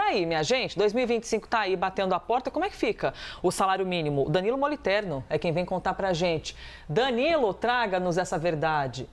aí, minha gente, 2025 está aí batendo a porta, como é que fica o salário mínimo? O Danilo Moliterno é quem vem contar pra gente. Danilo, traga-nos essa verdade.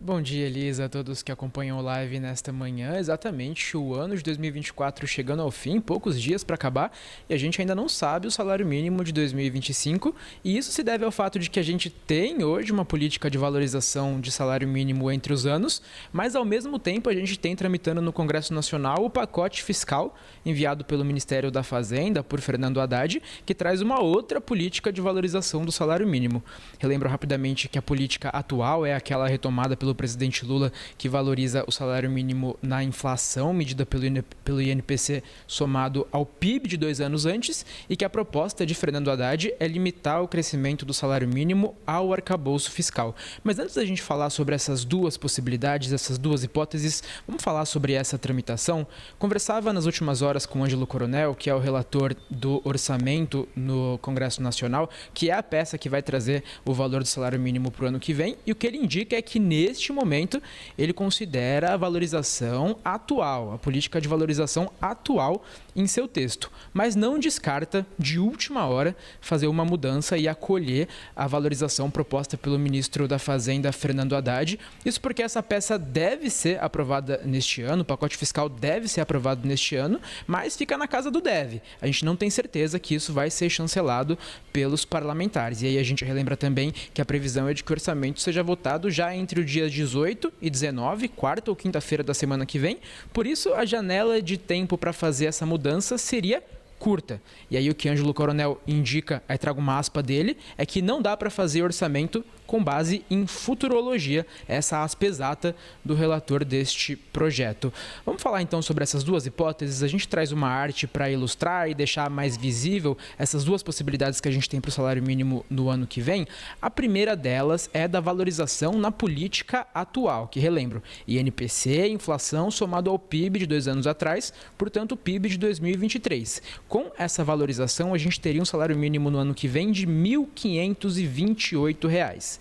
Bom dia, Elisa, a todos que acompanham o live nesta manhã. Exatamente, o ano de 2024 chegando ao fim, poucos dias para acabar, e a gente ainda não sabe o salário mínimo de 2025, e isso se deve ao fato de que a gente tem hoje uma política de valorização de salário mínimo entre os anos, mas ao mesmo tempo a gente tem tramitando no Congresso Nacional o pacote fiscal enviado pelo Ministério da Fazenda por Fernando Haddad, que traz uma outra política de valorização do salário mínimo. Relembro rapidamente que a política atual é aquela retomada pelo presidente Lula, que valoriza o salário mínimo na inflação, medida pelo INPC somado ao PIB de 2 anos antes, e que a proposta de Fernando Haddad é limitar o crescimento do salário mínimo ao arcabouço fiscal. Mas antes da gente falar sobre essas duas possibilidades, essas duas hipóteses, vamos falar sobre essa tramitação. Conversava nas últimas horas com o Ângelo Coronel, que é o relator do orçamento no Congresso Nacional, que é a peça que vai trazer o valor do salário mínimo para o ano que vem, e o que ele indica é que neste momento ele considera a valorização atual, a política de valorização atual em seu texto, mas não descarta de última hora fazer uma mudança e acolher a valorização proposta pelo ministro da Fazenda, Fernando Haddad. Isso porque essa peça deve ser aprovada neste ano, o pacote fiscal deve ser aprovado neste ano, mas fica na casa do deve. A gente não tem certeza que isso vai ser chancelado pelos parlamentares. E aí a gente relembra também que a previsão é de que o orçamento seja votado já entre o dia 18 e 19, quarta ou quinta-feira da semana que vem. Por isso, a janela de tempo para fazer essa mudança seria curta. E aí o que Ângelo Coronel indica, aí trago uma aspa dele, é que não dá para fazer orçamento com base em futurologia, essa aspa exata do relator deste projeto. Vamos falar então sobre essas duas hipóteses. A gente traz uma arte para ilustrar e deixar mais visível essas duas possibilidades que a gente tem para o salário mínimo no ano que vem. A primeira delas é da valorização na política atual, que relembro, INPC, inflação somado ao PIB de 2 anos atrás, portanto o PIB de 2023. Com essa valorização, a gente teria um salário mínimo no ano que vem de R$ 1.528.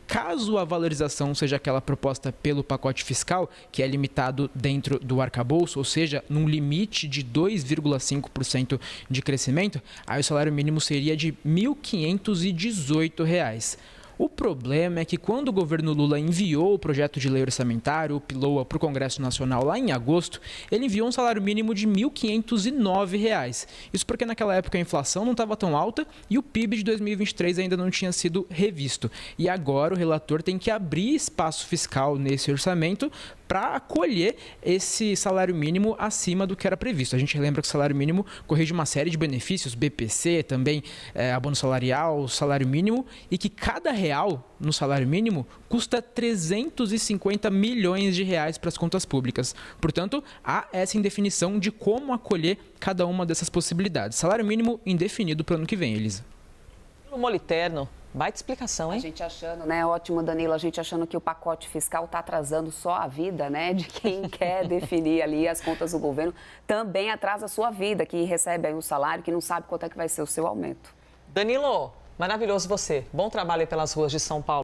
Caso a valorização seja aquela proposta pelo pacote fiscal, que é limitado dentro do arcabouço, ou seja, num limite de 2,5% de crescimento, aí o salário mínimo seria de R$ 1.518. O problema é que quando o governo Lula enviou o projeto de lei orçamentário, o PLOA, para o Congresso Nacional lá em agosto, ele enviou um salário mínimo de R$ 1.509. Isso porque naquela época a inflação não estava tão alta e o PIB de 2023 ainda não tinha sido revisto. E agora o relator tem que abrir espaço fiscal nesse orçamento para acolher esse salário mínimo acima do que era previsto. A gente lembra que o salário mínimo corrige uma série de benefícios, BPC, também abono salarial, salário mínimo, e que cada real no salário mínimo custa 350 milhões de reais para as contas públicas. Portanto, há essa indefinição de como acolher cada uma dessas possibilidades. Salário mínimo indefinido para o ano que vem, Elisa. O Moliterno. Baita explicação, hein? A gente achando, né? Ótimo, Danilo, a gente achando que o pacote fiscal está atrasando só a vida, né? De quem quer definir ali as contas do governo, também atrasa a sua vida, que recebe aí um salário, que não sabe quanto é que vai ser o seu aumento. Danilo, maravilhoso você. Bom trabalho aí pelas ruas de São Paulo.